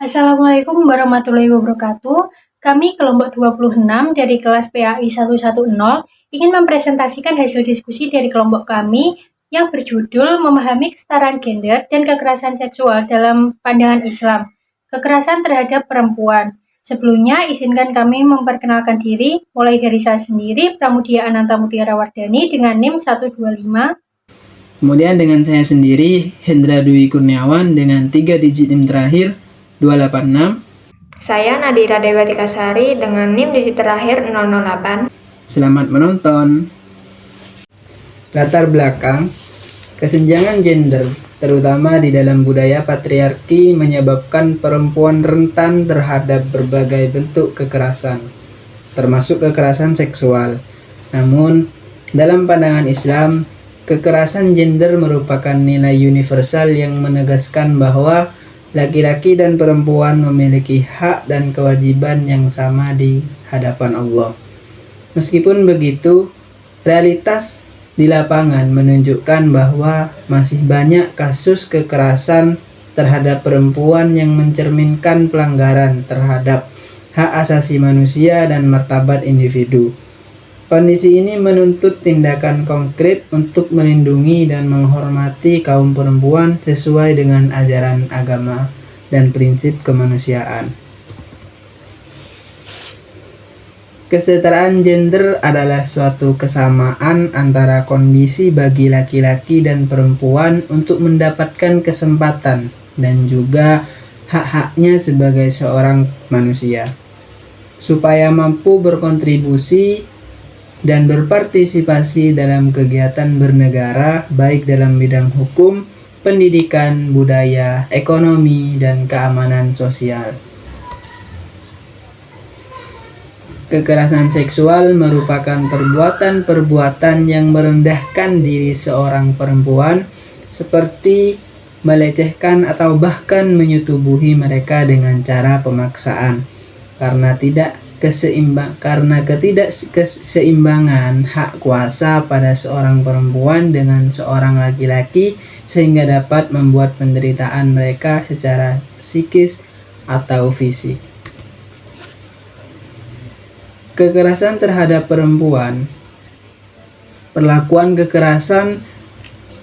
Assalamualaikum warahmatullahi wabarakatuh. Kami kelompok 26 dari kelas PAI 110 ingin mempresentasikan hasil diskusi dari kelompok kami yang berjudul Memahami Kesetaraan Gender dan Kekerasan Seksual dalam Pandangan Islam. Kekerasan terhadap perempuan. Sebelumnya, izinkan kami memperkenalkan diri, mulai dari saya sendiri, Pramudia Ananta Mutiara Wardani dengan NIM 125. Kemudian dengan saya sendiri, Hendra Dwi Kurniawan dengan 3 digit NIM terakhir 286. Saya Nadira Dewatika Sari dengan NIM digit terakhir 008. Selamat menonton. Latar belakang, kesenjangan gender, terutama di dalam budaya patriarki, menyebabkan perempuan rentan terhadap berbagai bentuk kekerasan, termasuk kekerasan seksual. Namun, dalam pandangan Islam, kekerasan gender merupakan nilai universal yang menegaskan bahwa laki-laki dan perempuan memiliki hak dan kewajiban yang sama di hadapan Allah. Meskipun begitu, realitas di lapangan menunjukkan bahwa masih banyak kasus kekerasan terhadap perempuan yang mencerminkan pelanggaran terhadap hak asasi manusia dan martabat individu. Kondisi ini menuntut tindakan konkret untuk melindungi dan menghormati kaum perempuan sesuai dengan ajaran agama dan prinsip kemanusiaan. Kesetaraan gender adalah suatu kesamaan antara kondisi bagi laki-laki dan perempuan untuk mendapatkan kesempatan dan juga hak-haknya sebagai seorang manusia, supaya mampu berkontribusi dan berpartisipasi dalam kegiatan bernegara, baik dalam bidang hukum, pendidikan, budaya, ekonomi, dan keamanan sosial. Kekerasan seksual merupakan perbuatan-perbuatan yang merendahkan diri seorang perempuan, seperti melecehkan atau bahkan menyetubuhi mereka dengan cara pemaksaan, karena ketidakseimbangan hak kuasa pada seorang perempuan dengan seorang laki-laki, sehingga dapat membuat penderitaan mereka secara psikis atau fisik. Kekerasan terhadap perempuan. Perlakuan kekerasan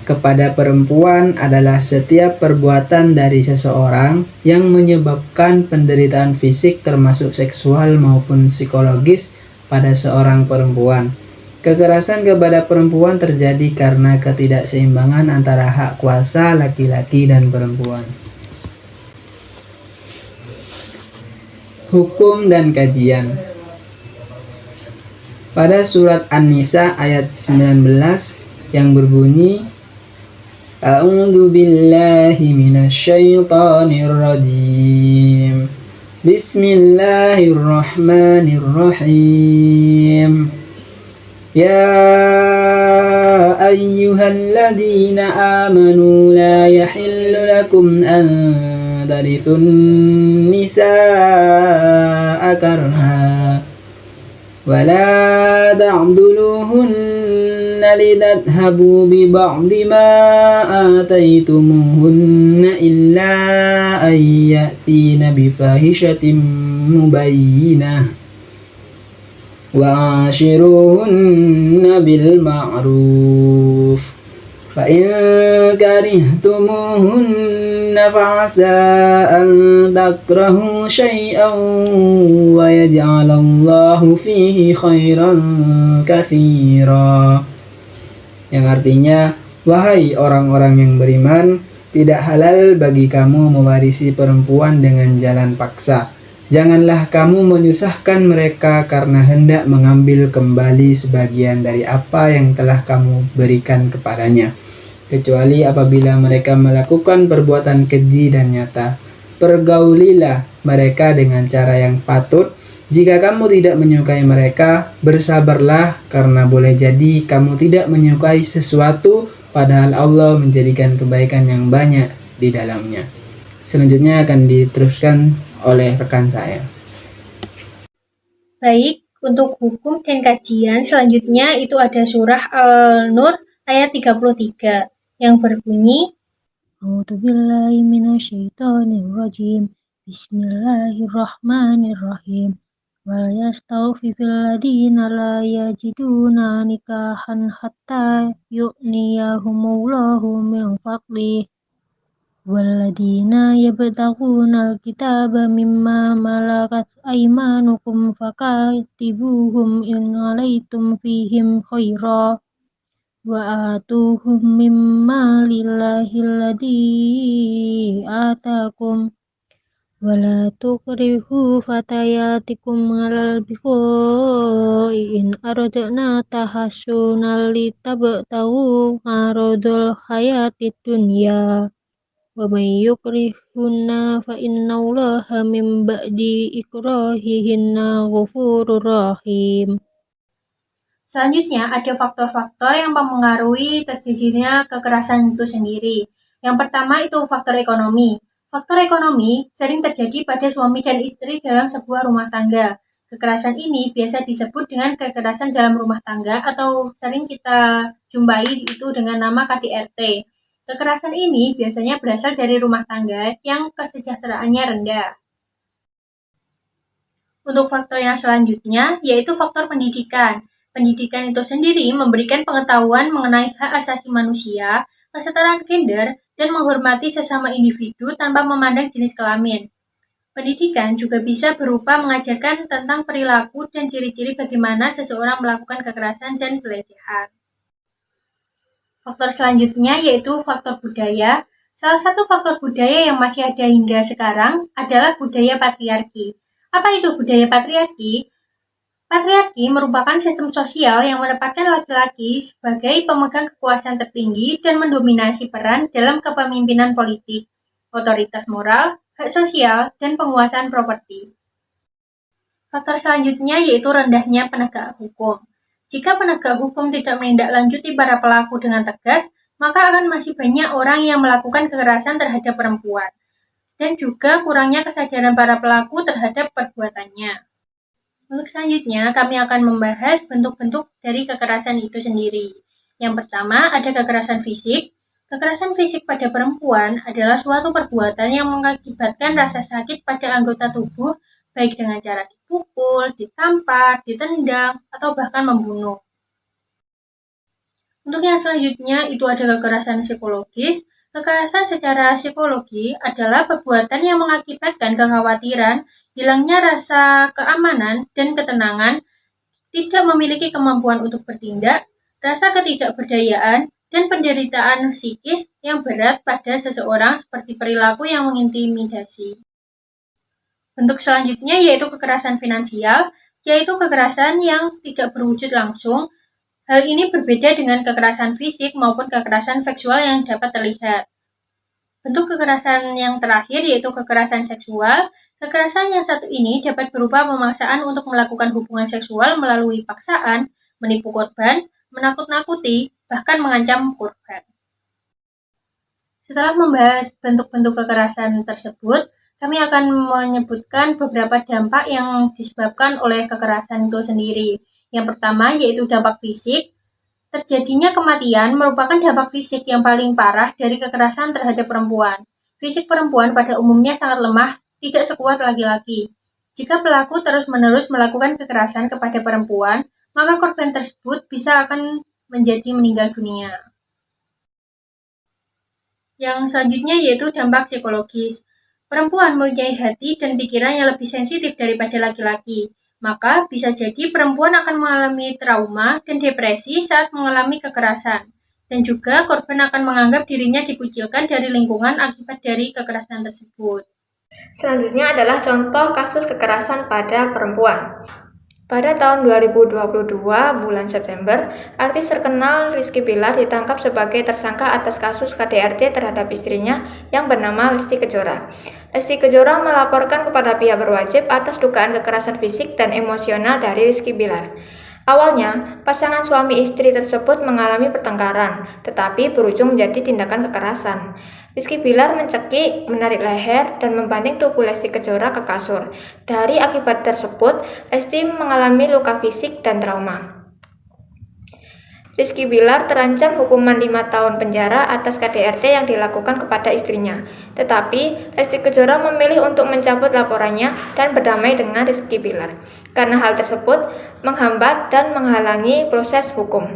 kepada perempuan adalah setiap perbuatan dari seseorang yang menyebabkan penderitaan fisik termasuk seksual maupun psikologis pada seorang perempuan. Kekerasan kepada perempuan terjadi karena ketidakseimbangan antara hak kuasa laki-laki dan perempuan. Hukum dan kajian. Pada surat An-Nisa ayat 19 yang berbunyi, A'udzu billahi minasyaitonir rajim. Bismillahirrahmanirrahim. Ya ayyuhalladzina amanu la yahillu lakum an tarithun nisaa karha ولا تعضلوهن لتذهبوا ببعض ما آتيتموهن إلا أن يأتين بفاحشة مبينة وعاشروهن بالمعروف فإن كرهتموهن فعسى أن تكرهوا شيئا ويجعل الله فيه خيرا كثيرا. Yang artinya, wahai orang-orang yang beriman, tidak halal bagi kamu mewarisi perempuan dengan jalan paksa. Janganlah kamu menyusahkan mereka karena hendak mengambil kembali sebagian dari apa yang telah kamu berikan kepadanya, kecuali apabila mereka melakukan perbuatan keji dan nyata. Pergaulilah mereka dengan cara yang patut. Jika kamu tidak menyukai mereka, bersabarlah, karena boleh jadi kamu tidak menyukai sesuatu, padahal Allah menjadikan kebaikan yang banyak di dalamnya. Selanjutnya akan diteruskan oleh rekan saya. Baik, untuk hukum dan kajian selanjutnya itu ada surah Al-Nur ayat 33 yang berbunyi, A'udzubillahi minasyaitonirrajim. Bismillahirrahmanirrahim. Wal yastawfifil ladina la yajiduna nikahan hatta yu'niyahumullahu min fadlih. Walladina yabtaguna alkitaba mimma malakat aymanukum fakatibuhum in alaitum fihim khaira wa atuhum mimma lillahi alladhi atakum wala tukrihu fatayatikum alal bigha'i in aradna tahassunal litabtagu aradul hayatid dunya wa may yukrihunna fa innallaha min ba'di ikrahihinna ghafurur rahim. Selanjutnya ada faktor-faktor yang mempengaruhi terjadinya kekerasan itu sendiri. Yang pertama itu faktor ekonomi. Faktor ekonomi sering terjadi pada suami dan istri dalam sebuah rumah tangga. Kekerasan ini biasa disebut dengan kekerasan dalam rumah tangga atau sering kita jumpai itu dengan nama KDRT. Kekerasan ini biasanya berasal dari rumah tangga yang kesejahteraannya rendah. Untuk faktor yang selanjutnya yaitu faktor pendidikan. Pendidikan itu sendiri memberikan pengetahuan mengenai hak asasi manusia, kesetaraan gender, dan menghormati sesama individu tanpa memandang jenis kelamin. Pendidikan juga bisa berupa mengajarkan tentang perilaku dan ciri-ciri bagaimana seseorang melakukan kekerasan dan pelecehan. Faktor selanjutnya yaitu faktor budaya. Salah satu faktor budaya yang masih ada hingga sekarang adalah budaya patriarki. Apa itu budaya patriarki? Patriarki merupakan sistem sosial yang menempatkan laki-laki sebagai pemegang kekuasaan tertinggi dan mendominasi peran dalam kepemimpinan politik, otoritas moral, hak sosial, dan penguasaan properti. Faktor selanjutnya yaitu rendahnya penegak hukum. Jika penegak hukum tidak menindaklanjuti para pelaku dengan tegas, maka akan masih banyak orang yang melakukan kekerasan terhadap perempuan, dan juga kurangnya kesadaran para pelaku terhadap perbuatannya. Untuk selanjutnya, kami akan membahas bentuk-bentuk dari kekerasan itu sendiri. Yang pertama, ada kekerasan fisik. Kekerasan fisik pada perempuan adalah suatu perbuatan yang mengakibatkan rasa sakit pada anggota tubuh, baik dengan cara dipukul, ditampar, ditendang, atau bahkan membunuh. Untuk yang selanjutnya, itu ada kekerasan psikologis. Kekerasan secara psikologi adalah perbuatan yang mengakibatkan kekhawatiran, hilangnya rasa keamanan dan ketenangan, tidak memiliki kemampuan untuk bertindak, rasa ketidakberdayaan, dan penderitaan psikis yang berat pada seseorang seperti perilaku yang mengintimidasi. Bentuk selanjutnya yaitu kekerasan finansial, yaitu kekerasan yang tidak berwujud langsung. Hal ini berbeda dengan kekerasan fisik maupun kekerasan seksual yang dapat terlihat. Bentuk kekerasan yang terakhir yaitu kekerasan seksual. Kekerasan yang satu ini dapat berupa pemaksaan untuk melakukan hubungan seksual melalui paksaan, menipu korban, menakut-nakuti, bahkan mengancam korban. Setelah membahas bentuk-bentuk kekerasan tersebut, kami akan menyebutkan beberapa dampak yang disebabkan oleh kekerasan itu sendiri. Yang pertama yaitu dampak fisik. Terjadinya kematian merupakan dampak fisik yang paling parah dari kekerasan terhadap perempuan. Fisik perempuan pada umumnya sangat lemah, tidak sekuat laki-laki. Jika pelaku terus-menerus melakukan kekerasan kepada perempuan, maka korban tersebut bisa akan menjadi meninggal dunia. Yang selanjutnya yaitu dampak psikologis. Perempuan mempunyai hati dan pikiran yang lebih sensitif daripada laki-laki. Maka bisa jadi perempuan akan mengalami trauma dan depresi saat mengalami kekerasan. Dan juga korban akan menganggap dirinya dikucilkan dari lingkungan akibat dari kekerasan tersebut. Selanjutnya adalah contoh kasus kekerasan pada perempuan. Pada tahun 2022, bulan September, artis terkenal Rizky Bilar ditangkap sebagai tersangka atas kasus KDRT terhadap istrinya yang bernama Lesti Kejora. Lesti Kejora melaporkan kepada pihak berwajib atas dugaan kekerasan fisik dan emosional dari Rizky Bilar. Awalnya, pasangan suami istri tersebut mengalami pertengkaran, tetapi berujung menjadi tindakan kekerasan. Rizky Bilar mencekik, menarik leher, dan membanting tubuh Lesti Kejora ke kasur. Dari akibat tersebut, Lesti mengalami luka fisik dan trauma. Rizky Bilar terancam hukuman 5 tahun penjara atas KDRT yang dilakukan kepada istrinya. Tetapi, Lesti Kejora memilih untuk mencabut laporannya dan berdamai dengan Rizky Bilar, karena hal tersebut menghambat dan menghalangi proses hukum.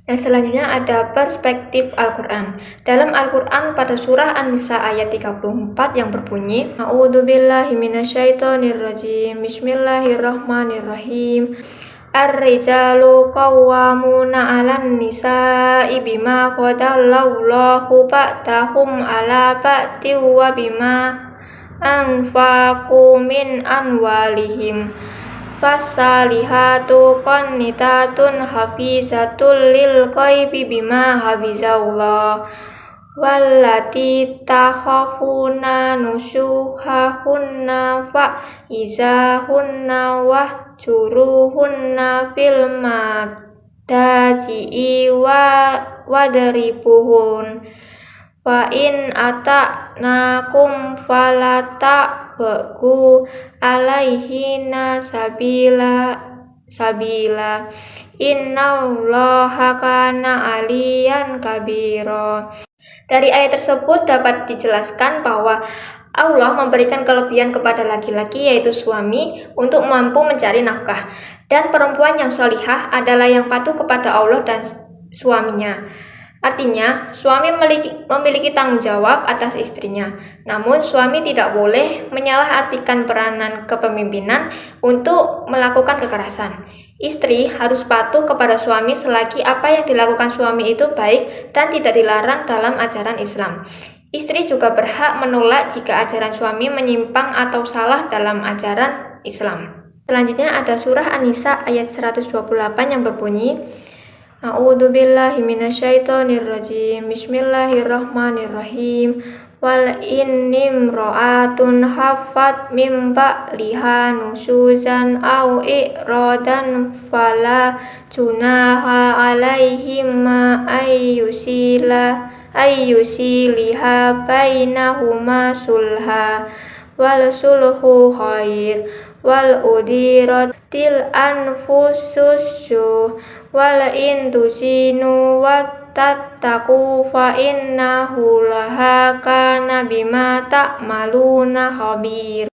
Dan selanjutnya ada perspektif Al-Quran. Dalam Al-Quran pada surah An-Nisa ayat 34 yang berbunyi, A'udzubillahi minasyaitonirrajim, Bismillahirrahmanirrahim. Ar-rijalu qawwamuna 'alan nisa'i bima qadallahu ba'dahum 'ala ba'din wa bima anfaqu min amwalihim. Fasalihatu qanitatun hafizatul lil ghaibi bima hafizallah. Wallati takhafuna nusyuhahunna fa'izahunna wahjuruhunna fil madaji'i wadribuhun. Fa in ata'nakum falata'bagu alaihina sabila innallaha kana aliyan kabira. Dari ayat tersebut dapat dijelaskan bahwa Allah memberikan kelebihan kepada laki-laki yaitu suami untuk mampu mencari nafkah, dan perempuan yang sholihah adalah yang patuh kepada Allah dan suaminya. Artinya, suami memiliki tanggung jawab atas istrinya. Namun, suami tidak boleh menyalahartikan peranan kepemimpinan untuk melakukan kekerasan. Istri harus patuh kepada suami selagi apa yang dilakukan suami itu baik dan tidak dilarang dalam ajaran Islam. Istri juga berhak menolak jika ajaran suami menyimpang atau salah dalam ajaran Islam. Selanjutnya ada surah An-Nisa ayat 128 yang berbunyi, A'udzubillahi minasyaitonirrajim. Bismillahirrahmanirrahim. Wal innimra'atun haffat mim ba'liha nusuzan aw i'radan fala junaha 'alaihima ayyusiliha bainahuma sulha wal sulhu khair wal udiratil anfusussu wal in tusinu wattattaqu fa innahu laha kana bima ta'maluna khabir.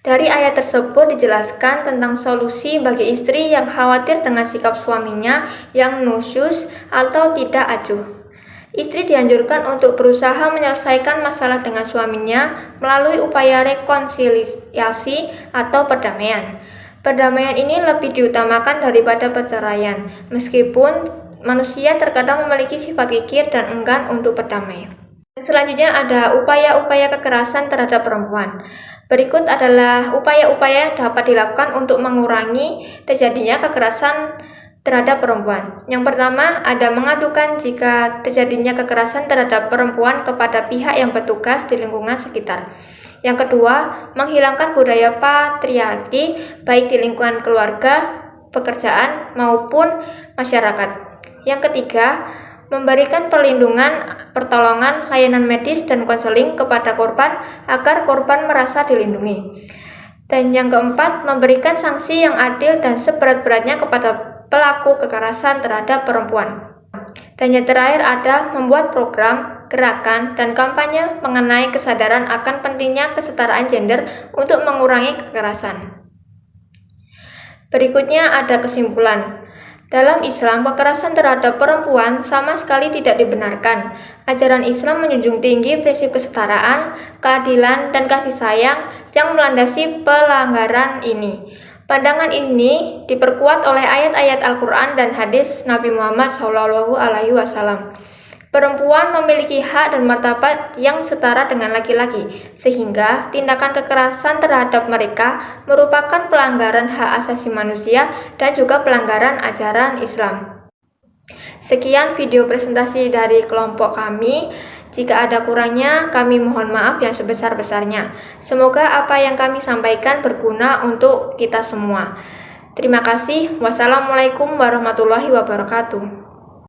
Dari ayat tersebut dijelaskan tentang solusi bagi istri yang khawatir dengan sikap suaminya yang nusyus atau tidak acuh. Istri dianjurkan untuk berusaha menyelesaikan masalah dengan suaminya melalui upaya rekonsiliasi atau perdamaian. Perdamaian ini lebih diutamakan daripada perceraian, meskipun manusia terkadang memiliki sifat kikir dan enggan untuk berdamai. Selanjutnya ada upaya-upaya kekerasan terhadap perempuan. Berikut adalah upaya-upaya yang dapat dilakukan untuk mengurangi terjadinya kekerasan terhadap perempuan. Yang pertama, ada mengadukan jika terjadinya kekerasan terhadap perempuan kepada pihak yang bertugas di lingkungan sekitar. Yang kedua, menghilangkan budaya patriarki baik di lingkungan keluarga, pekerjaan, maupun masyarakat. Yang ketiga, memberikan perlindungan, pertolongan, layanan medis, dan konseling kepada korban agar korban merasa dilindungi. Dan yang keempat, memberikan sanksi yang adil dan seberat-beratnya kepada pelaku kekerasan terhadap perempuan. Dan yang terakhir ada membuat program, gerakan, dan kampanye mengenai kesadaran akan pentingnya kesetaraan gender untuk mengurangi kekerasan. Berikutnya ada kesimpulan. Dalam Islam, kekerasan terhadap perempuan sama sekali tidak dibenarkan. Ajaran Islam menjunjung tinggi prinsip kesetaraan, keadilan, dan kasih sayang yang melandasi pelanggaran ini. Pandangan ini diperkuat oleh ayat-ayat Al-Quran dan hadis Nabi Muhammad SAW. Perempuan memiliki hak dan martabat yang setara dengan laki-laki, sehingga tindakan kekerasan terhadap mereka merupakan pelanggaran hak asasi manusia dan juga pelanggaran ajaran Islam. Sekian video presentasi dari kelompok kami. Jika ada kurangnya, kami mohon maaf yang sebesar-besarnya. Semoga apa yang kami sampaikan berguna untuk kita semua. Terima kasih. Wassalamualaikum warahmatullahi wabarakatuh.